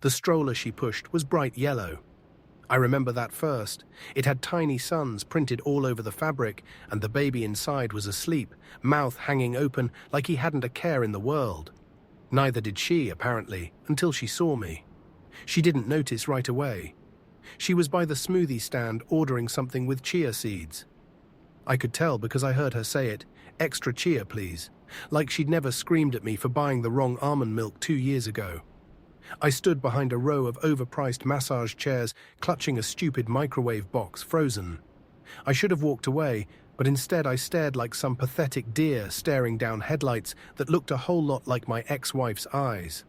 The stroller she pushed was bright yellow. I remember that first. It had tiny suns printed all over the fabric, and the baby inside was asleep, mouth hanging open like he hadn't a care in the world. Neither did she, apparently, until she saw me. She didn't notice right away. She was by the smoothie stand ordering something with chia seeds. I could tell because I heard her say it, "Extra chia, please," like she'd never screamed at me for buying the wrong almond milk 2 years ago. I stood behind a row of overpriced massage chairs, clutching a stupid microwave box, frozen. I should have walked away, but instead I stared like some pathetic deer staring down headlights that looked a whole lot like my ex-wife's eyes.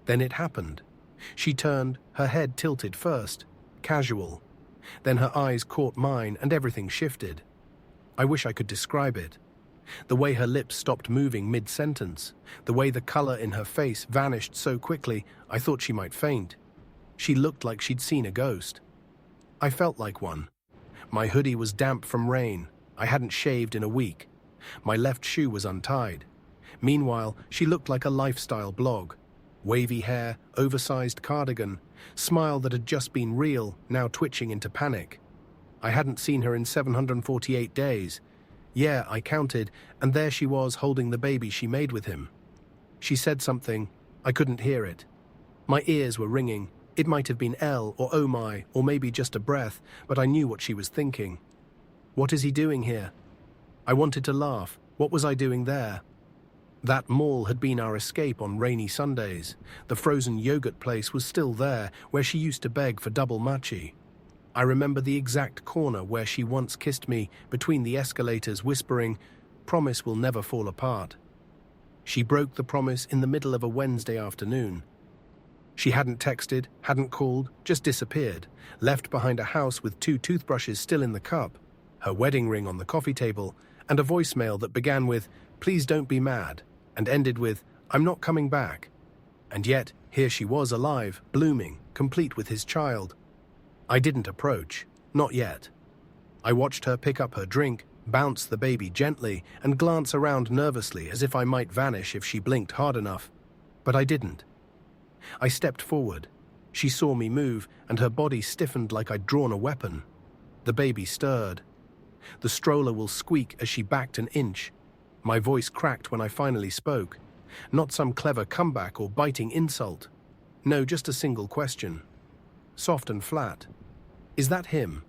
Then it happened. She turned, her head tilted first, casual. Then her eyes caught mine and everything shifted. I wish I could describe it. The way her lips stopped moving mid-sentence, the way the color in her face vanished so quickly, I thought she might faint. She looked like she'd seen a ghost. I felt like one. My hoodie was damp from rain. I hadn't shaved in a week. My left shoe was untied. Meanwhile, she looked like a lifestyle blog. Wavy hair, oversized cardigan, smile that had just been real, now twitching into panic. I hadn't seen her in 748 days. Yeah, I counted, and there she was holding the baby she made with him. She said something. I couldn't hear it. My ears were ringing. It might have been L or oh my, or maybe just a breath, but I knew what she was thinking. What is he doing here? I wanted to laugh. What was I doing there? That mall had been our escape on rainy Sundays. The frozen yogurt place was still there, where she used to beg for double matchi. I remember the exact corner where she once kissed me between the escalators, whispering, "Promise we'll never fall apart." She broke the promise in the middle of a Wednesday afternoon. She hadn't texted, hadn't called, just disappeared, left behind a house with 2 toothbrushes still in the cup, her wedding ring on the coffee table, and a voicemail that began with, "Please don't be mad," and ended with, "I'm not coming back." And yet, here she was alive, blooming, complete with his child. I didn't approach, not yet. I watched her pick up her drink, bounce the baby gently, and glance around nervously as if I might vanish if she blinked hard enough. But I didn't. I stepped forward. She saw me move, and her body stiffened like I'd drawn a weapon. The baby stirred. The stroller will squeak as she backed an inch. My voice cracked when I finally spoke. Not some clever comeback or biting insult. No, just a single question. Soft and flat. "Is that him?"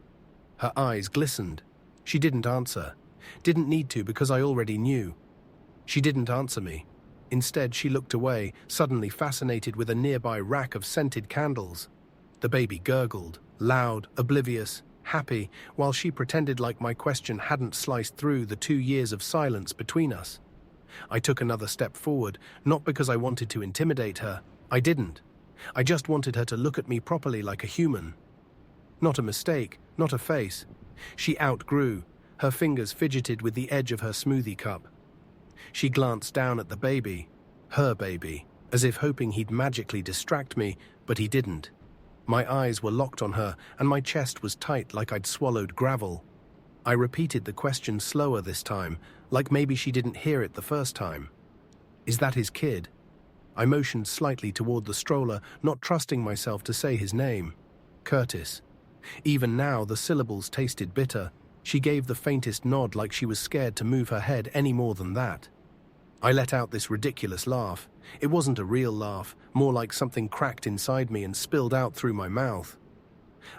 Her eyes glistened. She didn't answer. Didn't need to because I already knew. She didn't answer me. Instead, she looked away, suddenly fascinated with a nearby rack of scented candles. The baby gurgled, loud, oblivious, happy, while she pretended like my question hadn't sliced through the 2 years of silence between us. I took another step forward, not because I wanted to intimidate her. I didn't. I just wanted her to look at me properly like a human. Not a mistake, not a face. She outgrew. Her fingers fidgeted with the edge of her smoothie cup. She glanced down at the baby, her baby, as if hoping he'd magically distract me, but he didn't. My eyes were locked on her, and my chest was tight like I'd swallowed gravel. I repeated the question slower this time, like maybe she didn't hear it the first time. "Is that his kid?" I motioned slightly toward the stroller, not trusting myself to say his name. Curtis. Even now, the syllables tasted bitter. She gave the faintest nod like she was scared to move her head any more than that. I let out this ridiculous laugh. It wasn't a real laugh, more like something cracked inside me and spilled out through my mouth.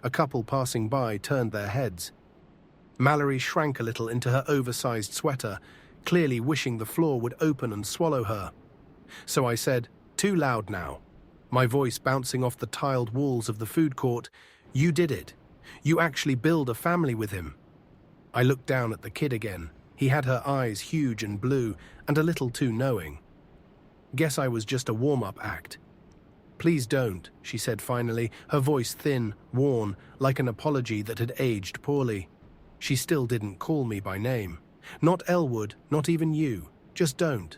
A couple passing by turned their heads. Mallory shrank a little into her oversized sweater, clearly wishing the floor would open and swallow her. So I said, "Too loud now," my voice bouncing off the tiled walls of the food court, "You did it. You actually build a family with him." I looked down at the kid again. He had her eyes huge and blue, and a little too knowing. Guess I was just a warm-up act. "Please don't," she said finally, her voice thin, worn, like an apology that had aged poorly. She still didn't call me by name. Not Elwood, not even you. Just don't.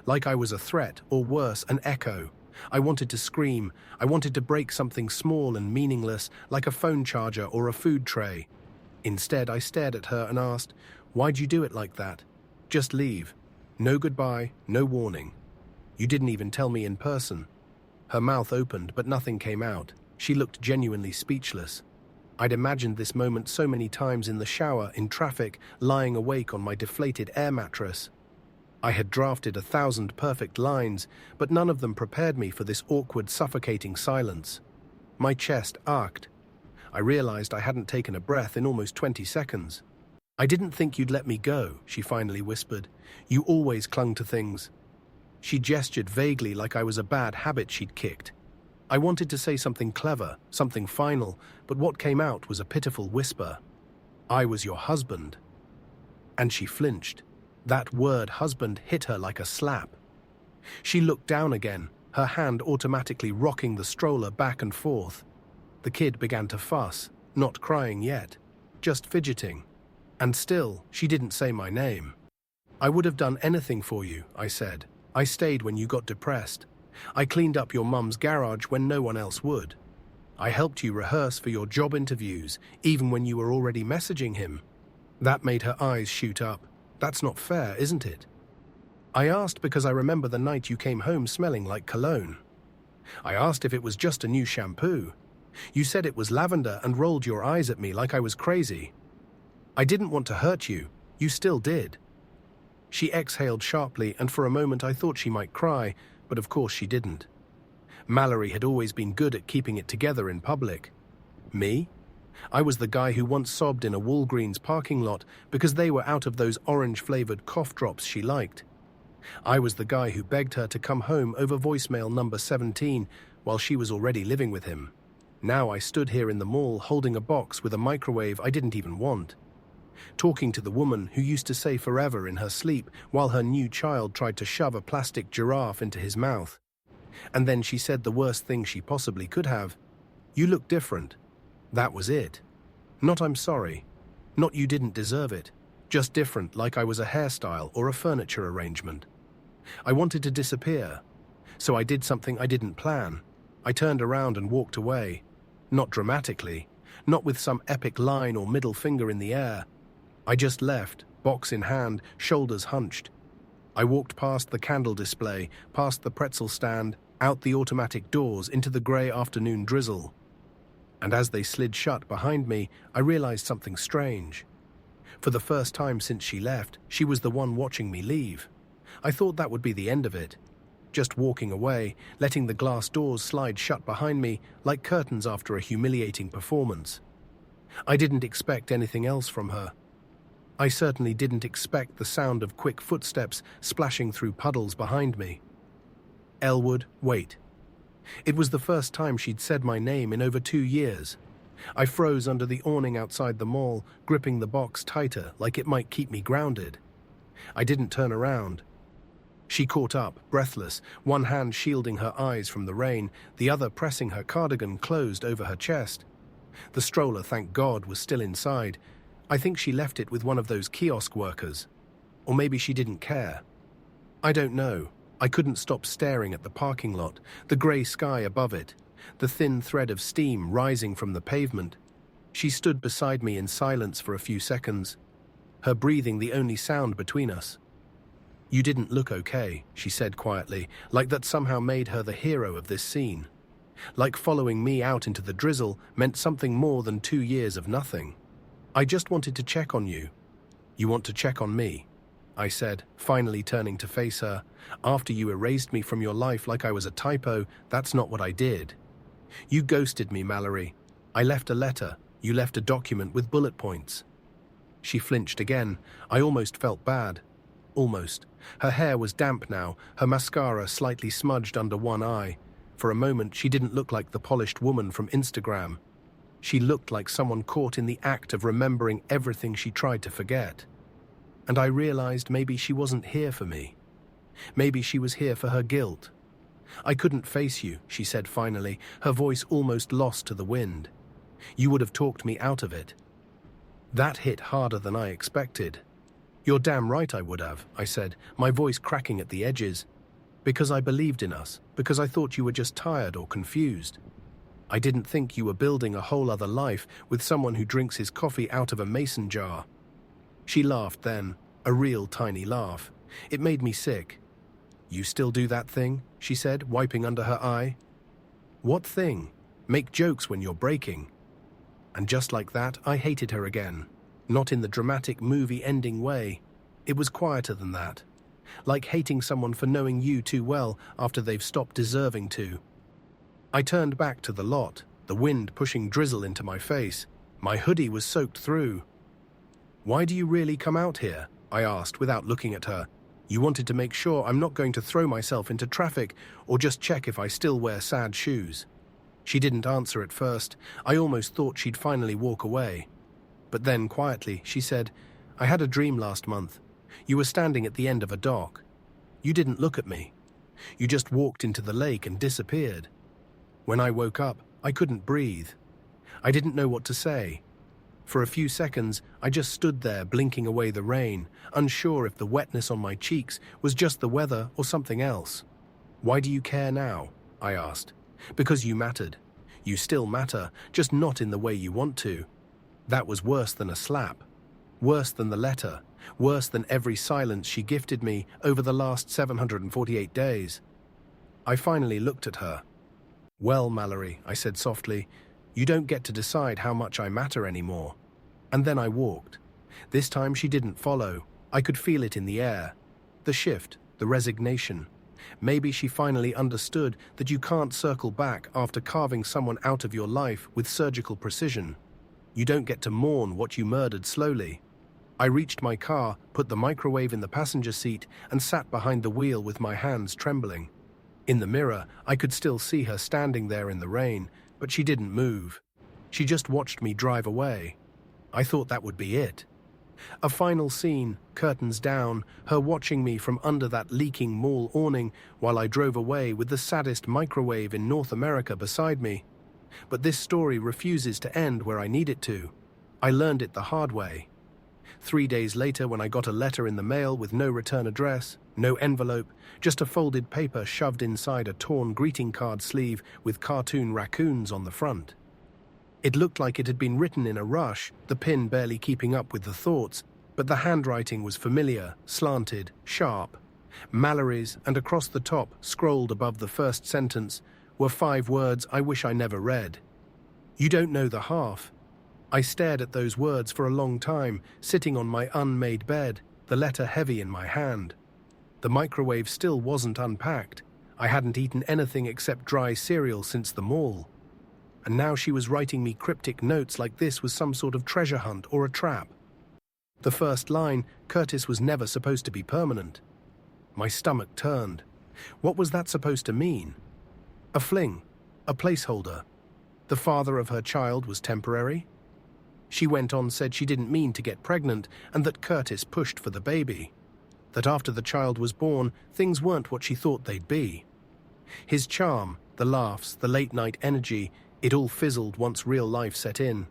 Like I was a threat, or worse, an echo. I wanted to scream. I wanted to break something small and meaningless, like a phone charger or a food tray. Instead, I stared at her and asked, "Why'd you do it like that? Just leave. No goodbye, no warning. You didn't even tell me in person." Her mouth opened, but nothing came out. She looked genuinely speechless. I'd imagined this moment so many times in the shower, in traffic, lying awake on my deflated air mattress. I had drafted 1,000 perfect lines, but none of them prepared me for this awkward, suffocating silence. My chest arced. I realized I hadn't taken a breath in almost 20 seconds. "I didn't think you'd let me go," she finally whispered. "You always clung to things." She gestured vaguely like I was a bad habit she'd kicked. I wanted to say something clever, something final, but what came out was a pitiful whisper. "I was your husband." And she flinched. That word husband hit her like a slap. She looked down again, her hand automatically rocking the stroller back and forth. The kid began to fuss, not crying yet, just fidgeting. And still, she didn't say my name. "I would have done anything for you," I said. "I stayed when you got depressed. I cleaned up your mum's garage when no one else would. I helped you rehearse for your job interviews, even when you were already messaging him." That made her eyes shoot up. "That's not fair, isn't it?" I asked because I remember the night you came home smelling like cologne. I asked if it was just a new shampoo. You said it was lavender and rolled your eyes at me like I was crazy. I didn't want to hurt you. You still did. She exhaled sharply, and for a moment I thought she might cry, but of course she didn't. Mallory had always been good at keeping it together in public. Me? I was the guy who once sobbed in a Walgreens parking lot because they were out of those orange-flavored cough drops she liked. I was the guy who begged her to come home over voicemail number 17 while she was already living with him. Now I stood here in the mall holding a box with a microwave I didn't even want, talking to the woman who used to say forever in her sleep while her new child tried to shove a plastic giraffe into his mouth. And then she said the worst thing she possibly could have. "You look different." That was it. Not "I'm sorry." Not "you didn't deserve it." Just different, like I was a hairstyle or a furniture arrangement. I wanted to disappear. So I did something I didn't plan. I turned around and walked away. Not dramatically. Not with some epic line or middle finger in the air. I just left, box in hand, shoulders hunched. I walked past the candle display, past the pretzel stand, out the automatic doors into the grey afternoon drizzle. And as they slid shut behind me, I realized something strange. For the first time since she left, she was the one watching me leave. I thought that would be the end of it. Just walking away, letting the glass doors slide shut behind me like curtains after a humiliating performance. I didn't expect anything else from her. I certainly didn't expect the sound of quick footsteps splashing through puddles behind me. "Elwood, wait." It was the first time she'd said my name in over 2 years. I froze under the awning outside the mall, gripping the box tighter like it might keep me grounded. I didn't turn around. She caught up, breathless, one hand shielding her eyes from the rain, the other pressing her cardigan closed over her chest. The stroller, thank God, was still inside. I think she left it with one of those kiosk workers. Or maybe she didn't care. I don't know. I couldn't stop staring at the parking lot, the grey sky above it, the thin thread of steam rising from the pavement. She stood beside me in silence for a few seconds, her breathing the only sound between us. "You didn't look okay," she said quietly, like that somehow made her the hero of this scene. Like following me out into the drizzle meant something more than 2 years of nothing. "I just wanted to check on you." "You want to check on me?" I said, finally turning to face her. "After you erased me from your life like I was a typo, that's not what I did. You ghosted me, Mallory. I left a letter. You left a document with bullet points." She flinched again. I almost felt bad. Almost. Her hair was damp now, her mascara slightly smudged under one eye. For a moment, she didn't look like the polished woman from Instagram. She looked like someone caught in the act of remembering everything she tried to forget. And I realized maybe she wasn't here for me. Maybe she was here for her guilt. "I couldn't face you," she said finally, her voice almost lost to the wind. "You would have talked me out of it." That hit harder than I expected. "You're damn right I would have," I said, my voice cracking at the edges. "Because I believed in us, because I thought you were just tired or confused. I didn't think you were building a whole other life with someone who drinks his coffee out of a mason jar." She laughed then, a real tiny laugh. It made me sick. "You still do that thing?" she said, wiping under her eye. What thing? Make jokes when you're breaking. And just like that, I hated her again. Not in the dramatic movie-ending way. It was quieter than that. Like hating someone for knowing you too well after they've stopped deserving to. I turned back to the lot, the wind pushing drizzle into my face. My hoodie was soaked through. "Why do you really come out here?" I asked without looking at her. "You wanted to make sure I'm not going to throw myself into traffic or just check if I still wear sad shoes." She didn't answer at first. I almost thought she'd finally walk away. But then, quietly, she said, "I had a dream last month. You were standing at the end of a dock. You didn't look at me. You just walked into the lake and disappeared. When I woke up, I couldn't breathe. I didn't know what to say. For a few seconds, I just stood there blinking away the rain, unsure if the wetness on my cheeks was just the weather or something else." "Why do you care now?" I asked. "Because you mattered. You still matter, just not in the way you want to." That was worse than a slap. Worse than the letter. Worse than every silence she gifted me over the last 748 days. I finally looked at her. "Well, Mallory," I said softly, "you don't get to decide how much I matter anymore." And then I walked. This time she didn't follow. I could feel it in the air. The shift, the resignation. Maybe she finally understood that you can't circle back after carving someone out of your life with surgical precision. You don't get to mourn what you murdered slowly. I reached my car, put the microwave in the passenger seat, and sat behind the wheel with my hands trembling. In the mirror, I could still see her standing there in the rain, but she didn't move. She just watched me drive away. I thought that would be it. A final scene, curtains down, her watching me from under that leaking mall awning while I drove away with the saddest microwave in North America beside me. But this story refuses to end where I need it to. I learned it the hard way. 3 days later, when I got a letter in the mail with no return address, no envelope, just a folded paper shoved inside a torn greeting card sleeve with cartoon raccoons on the front. It looked like it had been written in a rush, the pen barely keeping up with the thoughts, but the handwriting was familiar, slanted, sharp. Mallory's, and across the top, scrolled above the first sentence, were 5 words I wish I never read. "You don't know the half." I stared at those words for a long time, sitting on my unmade bed, the letter heavy in my hand. The microwave still wasn't unpacked. I hadn't eaten anything except dry cereal since the mall. And now she was writing me cryptic notes like this was some sort of treasure hunt or a trap. The first line, "Curtis was never supposed to be permanent." My stomach turned. What was that supposed to mean? A fling, a placeholder. The father of her child was temporary? She went on, said she didn't mean to get pregnant and that Curtis pushed for the baby. That after the child was born, things weren't what she thought they'd be. His charm, the laughs, the late-night energy, it all fizzled once real life set in.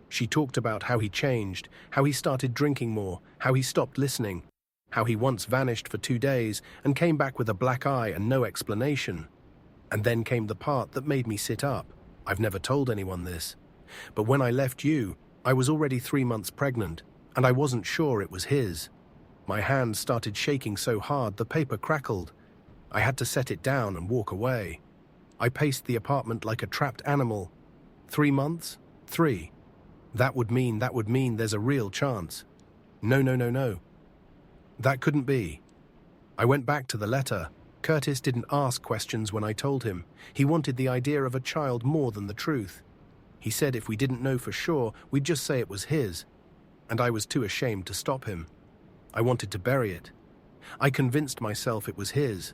She talked about how he changed, how he started drinking more, how he stopped listening, how he once vanished for 2 days and came back with a black eye and no explanation. And then came the part that made me sit up. I've never told anyone this. But when I left you, I was already 3 months pregnant, and I wasn't sure it was his. My hands started shaking so hard the paper crackled. I had to set it down and walk away. I paced the apartment like a trapped animal. 3 months? 3. That would mean there's a real chance. No. That couldn't be. I went back to the letter. Curtis didn't ask questions when I told him. He wanted the idea of a child more than the truth. He said if we didn't know for sure, we'd just say it was his. And I was too ashamed to stop him. I wanted to bury it. I convinced myself it was his.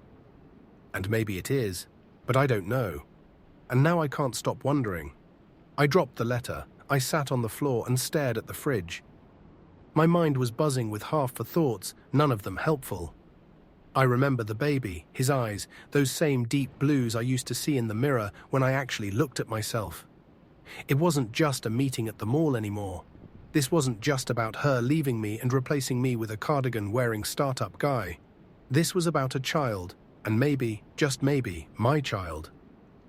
And maybe it is, but I don't know. And now I can't stop wondering. I dropped the letter. I sat on the floor and stared at the fridge. My mind was buzzing with half the thoughts, none of them helpful. I remember the baby, his eyes, those same deep blues I used to see in the mirror when I actually looked at myself. It wasn't just a meeting at the mall anymore. This wasn't just about her leaving me and replacing me with a cardigan-wearing startup guy. This was about a child, and maybe, just maybe, my child.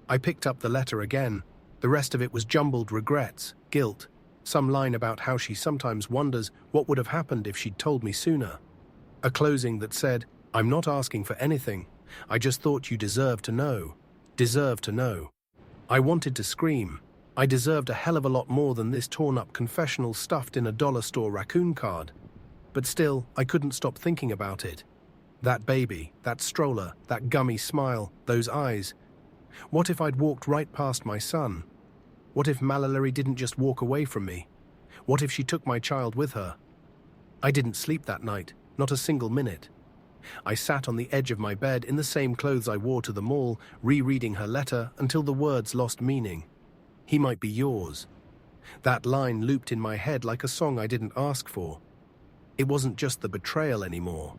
I picked up the letter again. The rest of it was jumbled regrets, guilt, some line about how she sometimes wonders what would have happened if she'd told me sooner. A closing that said, "I'm not asking for anything. I just thought you deserved to know. Deserve to know." I wanted to scream. I deserved a hell of a lot more than this torn-up confessional stuffed in a dollar store raccoon card. But still, I couldn't stop thinking about it. That baby, that stroller, that gummy smile, those eyes. What if I'd walked right past my son? What if Mallory didn't just walk away from me? What if she took my child with her? I didn't sleep that night, not a single minute. I sat on the edge of my bed in the same clothes I wore to the mall, rereading her letter until the words lost meaning. He might be yours. That line looped in my head like a song I didn't ask for. It wasn't just the betrayal anymore.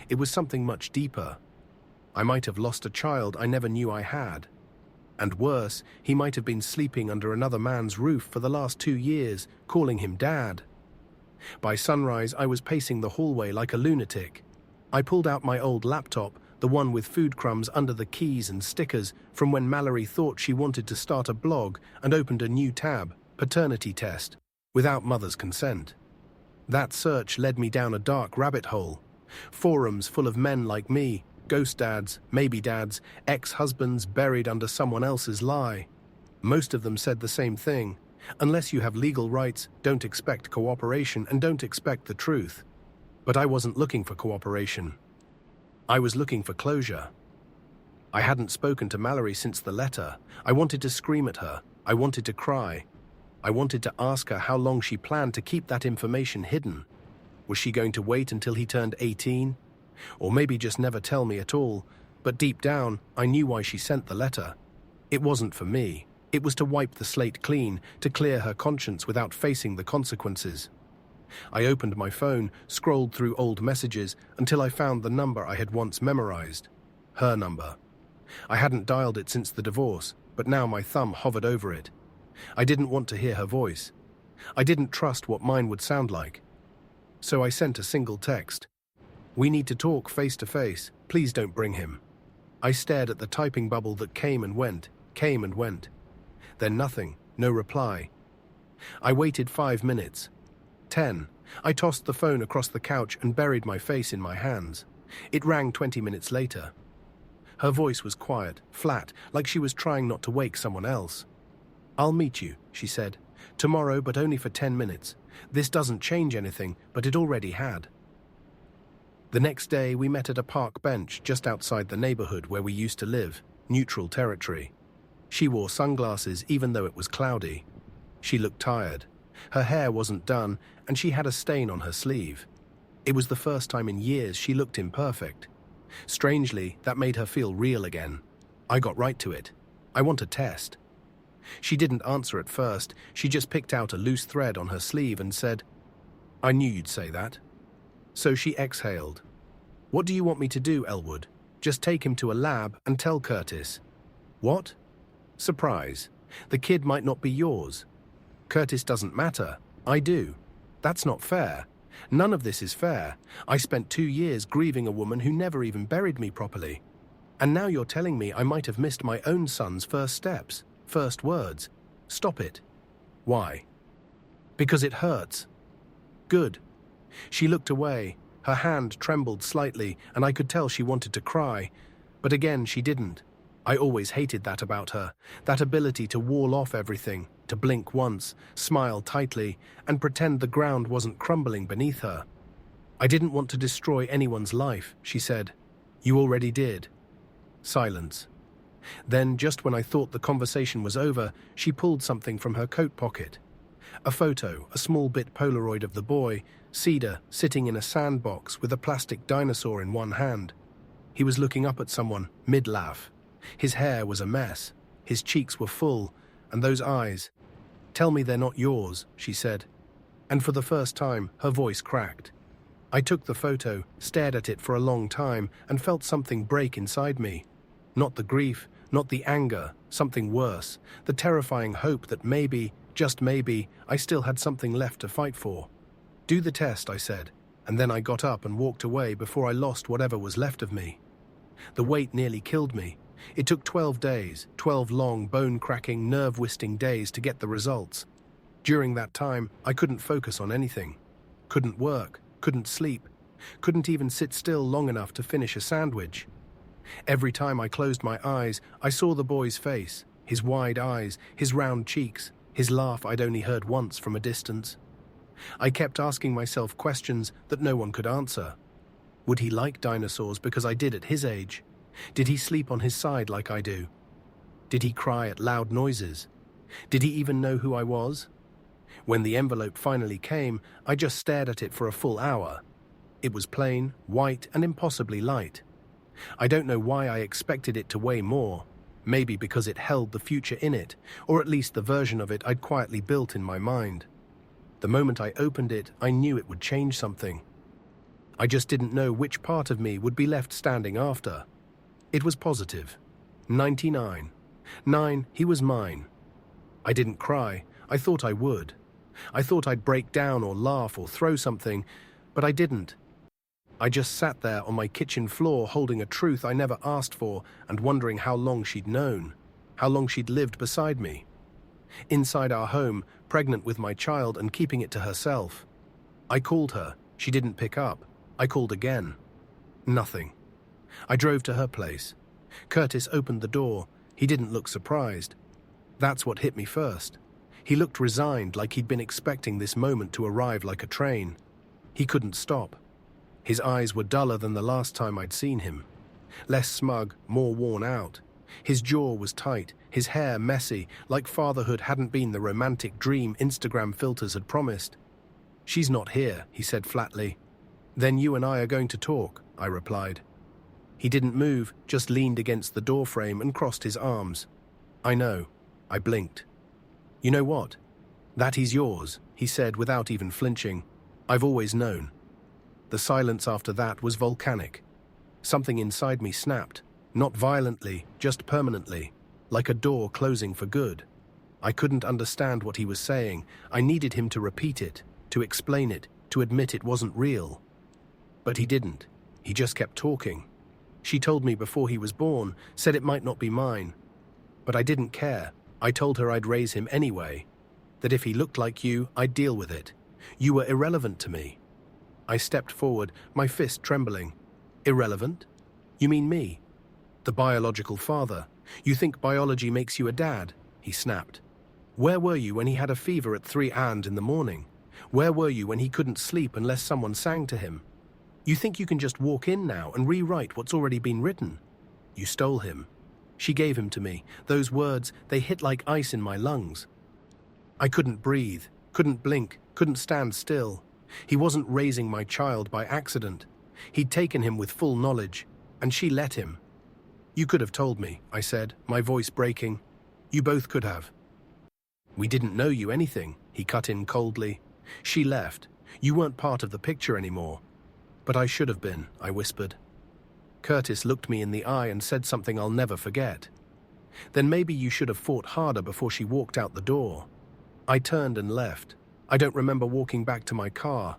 It was something much deeper. I might have lost a child I never knew I had. And worse, he might have been sleeping under another man's roof for the last 2 years, calling him Dad. By sunrise, I was pacing the hallway like a lunatic. I pulled out my old laptop, the one with food crumbs under the keys and stickers from when Mallory thought she wanted to start a blog, and opened a new tab, paternity test, without mother's consent. That search led me down a dark rabbit hole. Forums full of men like me, ghost dads, maybe dads, ex-husbands buried under someone else's lie. Most of them said the same thing. Unless you have legal rights, don't expect cooperation and don't expect the truth. But I wasn't looking for cooperation. I was looking for closure. I hadn't spoken to Mallory since the letter. I wanted to scream at her. I wanted to cry. I wanted to ask her how long she planned to keep that information hidden. Was she going to wait until he turned 18? Or maybe just never tell me at all? But deep down, I knew why she sent the letter. It wasn't for me. It was to wipe the slate clean, to clear her conscience without facing the consequences. I opened my phone, scrolled through old messages until I found the number I had once memorized. Her number. I hadn't dialed it since the divorce, but now my thumb hovered over it. I didn't want to hear her voice. I didn't trust what mine would sound like. So I sent a single text. We need to talk face to face. Please don't bring him. I stared at the typing bubble that came and went, came and went. Then nothing, no reply. I waited 5 minutes. 10. I tossed the phone across the couch and buried my face in my hands. It rang 20 minutes later. Her voice was quiet, flat, like she was trying not to wake someone else. I'll meet you, she said. Tomorrow, but only for 10 minutes. This doesn't change anything, but it already had. The next day, we met at a park bench just outside the neighborhood where we used to live, neutral territory. She wore sunglasses even though it was cloudy. She looked tired. Her hair wasn't done, and she had a stain on her sleeve. It was the first time in years she looked imperfect. Strangely, that made her feel real again. I got right to it. I want a test. She didn't answer at first. She just picked out a loose thread on her sleeve and said, I knew you'd say that. So she exhaled. What do you want me to do, Elwood? Just take him to a lab and tell Curtis. What? Surprise. The kid might not be yours. Curtis doesn't matter. I do. That's not fair. None of this is fair. I spent 2 years grieving a woman who never even buried me properly. And now you're telling me I might have missed my own son's first steps, first words. Stop it. Why? Because it hurts. Good. She looked away. Her hand trembled slightly, and I could tell she wanted to cry. But again, she didn't. I always hated that about her, that ability to wall off everything, to blink once, smile tightly, and pretend the ground wasn't crumbling beneath her. I didn't want to destroy anyone's life, she said. You already did. Silence. Then, just when I thought the conversation was over, she pulled something from her coat pocket. A photo, a small bit Polaroid of the boy, Cedar, sitting in a sandbox with a plastic dinosaur in one hand. He was looking up at someone, mid-laugh. His hair was a mess. His cheeks were full, and those eyes. Tell me they're not yours, she said. And for the first time, her voice cracked. I took the photo, stared at it for a long time, and felt something break inside me. Not the grief, not the anger, something worse, the terrifying hope that maybe, just maybe, I still had something left to fight for. Do the test, I said, and then I got up and walked away before I lost whatever was left of me. The wait nearly killed me. It took 12 days, 12 long, bone-cracking, nerve-twisting days to get the results. During that time, I couldn't focus on anything. Couldn't work, couldn't sleep, couldn't even sit still long enough to finish a sandwich. Every time I closed my eyes, I saw the boy's face, his wide eyes, his round cheeks, his laugh I'd only heard once from a distance. I kept asking myself questions that no one could answer. Would he like dinosaurs because I did at his age? Did he sleep on his side like I do? Did he cry at loud noises? Did he even know who I was? When the envelope finally came, I just stared at it for a full hour. It was plain, white, and impossibly light. I don't know why I expected it to weigh more. Maybe because it held the future in it, or at least the version of it I'd quietly built in my mind. The moment I opened it, I knew it would change something. I just didn't know which part of me would be left standing after. It was positive. 99. 9, he was mine. I didn't cry. I thought I would. I thought I'd break down or laugh or throw something, but I didn't. I just sat there on my kitchen floor holding a truth I never asked for and wondering how long she'd known, how long she'd lived beside me. Inside our home, pregnant with my child and keeping it to herself. I called her. She didn't pick up. I called again. Nothing. I drove to her place. Curtis opened the door. He didn't look surprised. That's what hit me first. He looked resigned, like he'd been expecting this moment to arrive like a train. He couldn't stop. His eyes were duller than the last time I'd seen him. Less smug, more worn out. His jaw was tight, his hair messy, like fatherhood hadn't been the romantic dream Instagram filters had promised. "She's not here," he said flatly. "Then you and I are going to talk," I replied. He didn't move, just leaned against the doorframe and crossed his arms. "I know." I blinked. "You know what? That is yours," he said without even flinching. "I've always known." The silence after that was volcanic. Something inside me snapped, not violently, just permanently, like a door closing for good. I couldn't understand what he was saying. I needed him to repeat it, to explain it, to admit it wasn't real. But he didn't. He just kept talking. "She told me before he was born, said it might not be mine. But I didn't care. I told her I'd raise him anyway. That if he looked like you, I'd deal with it. You were irrelevant to me." I stepped forward, my fist trembling. "Irrelevant? You mean me? The biological father? You think biology makes you a dad?" he snapped. "Where were you when he had a fever at 3 a.m. in the morning? Where were you when he couldn't sleep unless someone sang to him? You think you can just walk in now and rewrite what's already been written? You stole him. She gave him to me. Those words, they hit like ice in my lungs. I couldn't breathe, couldn't blink, couldn't stand still. He wasn't raising my child by accident. He'd taken him with full knowledge, and she let him. "You could have told me," I said, my voice breaking. "You both could have." "We didn't know you anything," he cut in coldly. "She left. You weren't part of the picture anymore." "But I should have been," I whispered. Curtis looked me in the eye and said something I'll never forget. "Then maybe you should have fought harder before she walked out the door." I turned and left. I don't remember walking back to my car.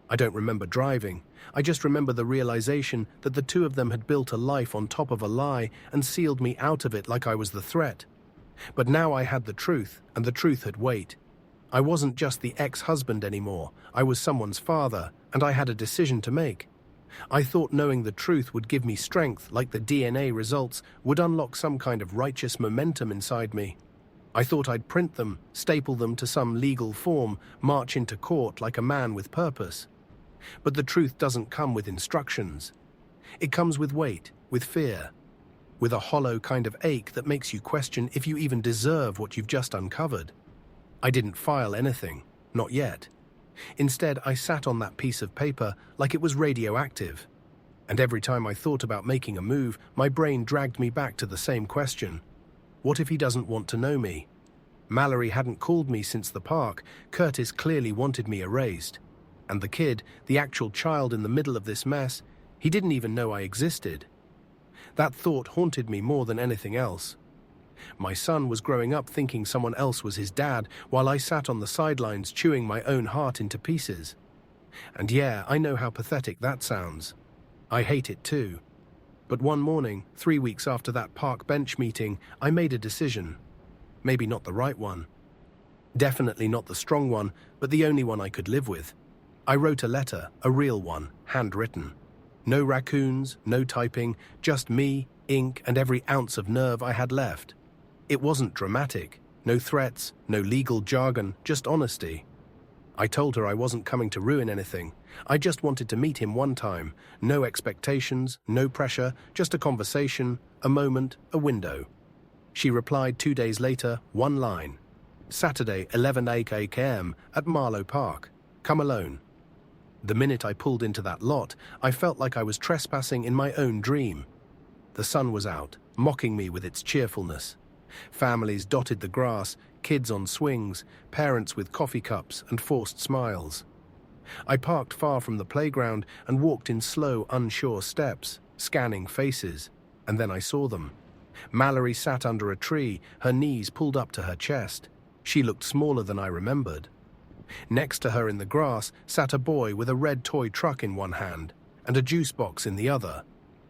I don't remember driving. I just remember the realization that the two of them had built a life on top of a lie and sealed me out of it like I was the threat. But now I had the truth, and the truth had weight. I wasn't just the ex-husband anymore. I was someone's father, and I had a decision to make. I thought knowing the truth would give me strength, like the DNA results would unlock some kind of righteous momentum inside me. I thought I'd print them, staple them to some legal form, march into court like a man with purpose. But the truth doesn't come with instructions. It comes with weight, with fear, with a hollow kind of ache that makes you question if you even deserve what you've just uncovered. I didn't file anything, not yet. Instead, I sat on that piece of paper like it was radioactive. And every time I thought about making a move, my brain dragged me back to the same question. What if he doesn't want to know me? Mallory hadn't called me since the park. Curtis clearly wanted me erased. And the kid, the actual child in the middle of this mess, he didn't even know I existed. That thought haunted me more than anything else. My son was growing up thinking someone else was his dad, while I sat on the sidelines chewing my own heart into pieces. And yeah, I know how pathetic that sounds. I hate it too. But one morning, 3 weeks after that park bench meeting, I made a decision. Maybe not the right one. Definitely not the strong one, but the only one I could live with. I wrote a letter, a real one, handwritten. No raccoons, no typing, just me, ink, and every ounce of nerve I had left. It wasn't dramatic. No threats, no legal jargon, just honesty. I told her I wasn't coming to ruin anything. I just wanted to meet him one time. No expectations, no pressure, just a conversation, a moment, a window. She replied 2 days later, one line. Saturday, 11 a.m. at Marlow Park. Come alone. The minute I pulled into that lot, I felt like I was trespassing in my own dream. The sun was out, mocking me with its cheerfulness. Families dotted the grass, kids on swings, parents with coffee cups and forced smiles. I parked far from the playground and walked in slow, unsure steps, scanning faces, and then I saw them. Mallory sat under a tree, her knees pulled up to her chest. She looked smaller than I remembered. Next to her in the grass sat a boy with a red toy truck in one hand and a juice box in the other.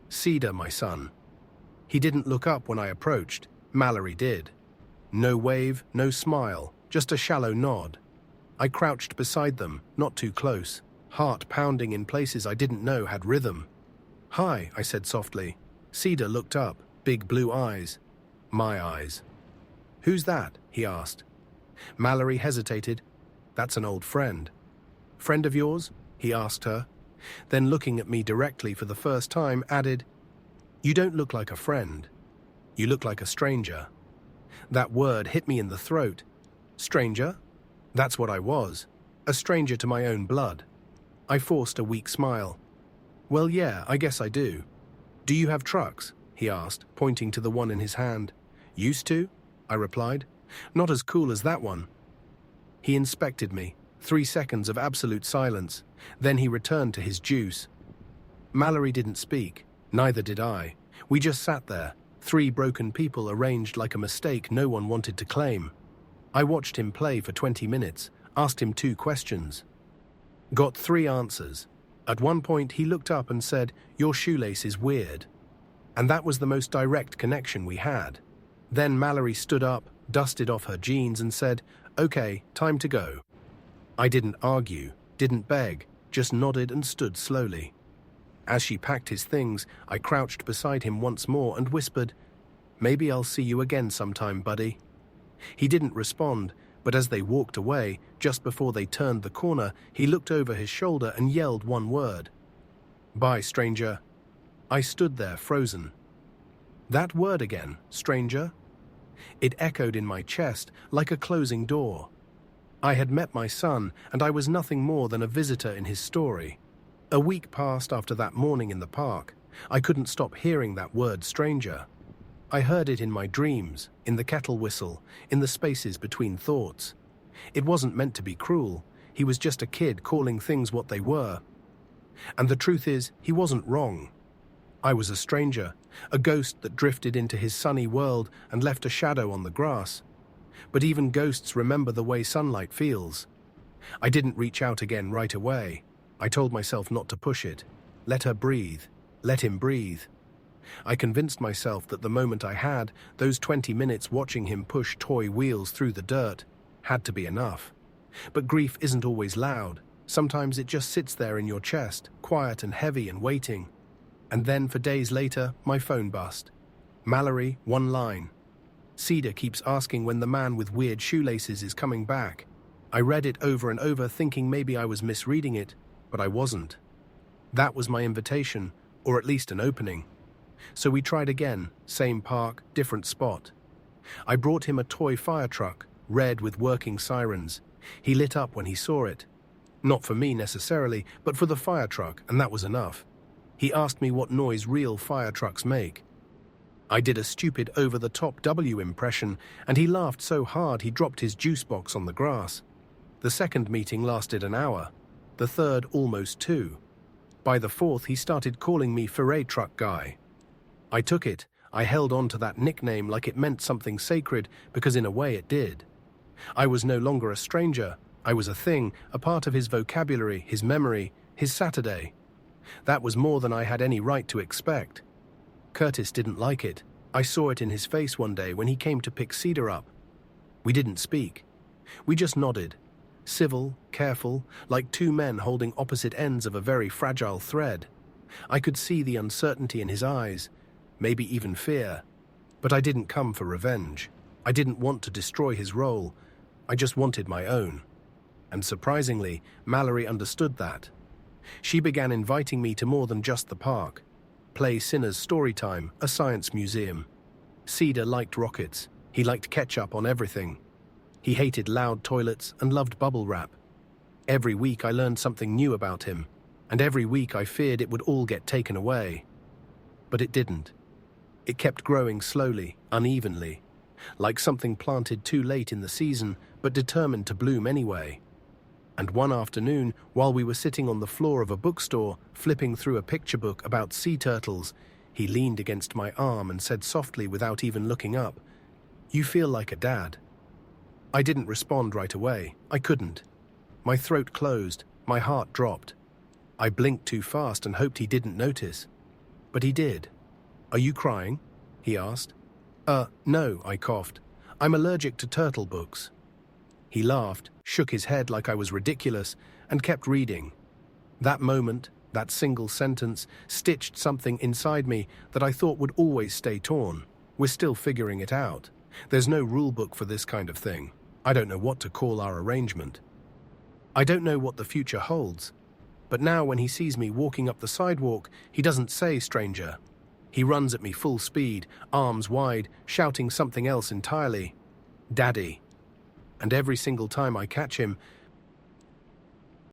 Cedar, my son. He didn't look up when I approached. Mallory did. No wave, no smile, just a shallow nod. I crouched beside them, not too close, heart pounding in places I didn't know had rhythm. "Hi," I said softly. Cedar looked up, big blue eyes. My eyes. "Who's that?" he asked. Mallory hesitated. "That's an old friend." "Friend of yours?" he asked her. Then, looking at me directly for the first time, added, "You don't look like a friend. You look like a stranger." That word hit me in the throat. Stranger? That's what I was. A stranger to my own blood. I forced a weak smile. "Well, yeah, I guess I do." "Do you have trucks?" he asked, pointing to the one in his hand. "Used to," I replied. "Not as cool as that one." He inspected me. 3 seconds of absolute silence. Then he returned to his juice. Mallory didn't speak. Neither did I. We just sat there, 3 broken people arranged like a mistake no one wanted to claim. I watched him play for 20 minutes, asked him 2 questions. Got 3 answers. At one point he looked up and said, "Your shoelace is weird." And that was the most direct connection we had. Then Mallory stood up, dusted off her jeans and said, "Okay, time to go." I didn't argue, didn't beg, just nodded and stood slowly. As she packed his things, I crouched beside him once more and whispered, "Maybe I'll see you again sometime, buddy." He didn't respond, but as they walked away, just before they turned the corner, he looked over his shoulder and yelled one word. "Bye, stranger." I stood there, frozen. That word again, stranger? It echoed in my chest like a closing door. I had met my son, and I was nothing more than a visitor in his story. A week passed after that morning in the park. I couldn't stop hearing that word stranger. I heard it in my dreams, in the kettle whistle, in the spaces between thoughts. It wasn't meant to be cruel. He was just a kid calling things what they were. And the truth is, he wasn't wrong. I was a stranger, a ghost that drifted into his sunny world and left a shadow on the grass. But even ghosts remember the way sunlight feels. I didn't reach out again right away. I told myself not to push it. Let her breathe. Let him breathe. I convinced myself that the moment I had, those 20 minutes watching him push toy wheels through the dirt, had to be enough. But grief isn't always loud. Sometimes it just sits there in your chest, quiet and heavy and waiting. And then, for days later, my phone buzzed. Mallory, one line. "Cedar keeps asking when the man with weird shoelaces is coming back." I read it over and over, thinking maybe I was misreading it, but I wasn't. That was my invitation, or at least an opening. So we tried again, same park, different spot. I brought him a toy fire truck, red with working sirens. He lit up when he saw it. Not for me necessarily, but for the fire truck, and that was enough. He asked me what noise real fire trucks make. I did a stupid over-the-top W impression, and he laughed so hard he dropped his juice box on the grass. The second meeting lasted an hour, the third almost 2. By the fourth, he started calling me Foray Truck Guy. I took it. I held on to that nickname like it meant something sacred, because in a way it did. I was no longer a stranger. I was a thing, a part of his vocabulary, his memory, his Saturday. That was more than I had any right to expect. Curtis didn't like it. I saw it in his face one day when he came to pick Cedar up. We didn't speak. We just nodded. Civil, careful, like 2 men holding opposite ends of a very fragile thread. I could see the uncertainty in his eyes, maybe even fear. But I didn't come for revenge. I didn't want to destroy his role. I just wanted my own. And surprisingly, Mallory understood that. She began inviting me to more than just the park. Play Sinner's Storytime, a science museum. Cedar liked rockets. He liked ketchup on everything. He hated loud toilets and loved bubble wrap. Every week I learned something new about him, and every week I feared it would all get taken away. But it didn't. It kept growing slowly, unevenly, like something planted too late in the season but determined to bloom anyway. And one afternoon, while we were sitting on the floor of a bookstore, flipping through a picture book about sea turtles, he leaned against my arm and said softly without even looking up, "You feel like a dad." I didn't respond right away. I couldn't. My throat closed, my heart dropped. I blinked too fast and hoped he didn't notice. But he did. "Are you crying?" he asked. No," I coughed. "I'm allergic to turtle books." He laughed, shook his head like I was ridiculous, and kept reading. That moment, that single sentence, stitched something inside me that I thought would always stay torn. We're still figuring it out. There's no rule book for this kind of thing. I don't know what to call our arrangement. I don't know what the future holds. But now when he sees me walking up the sidewalk, he doesn't say stranger. He runs at me full speed, arms wide, shouting something else entirely. Daddy. And every single time I catch him,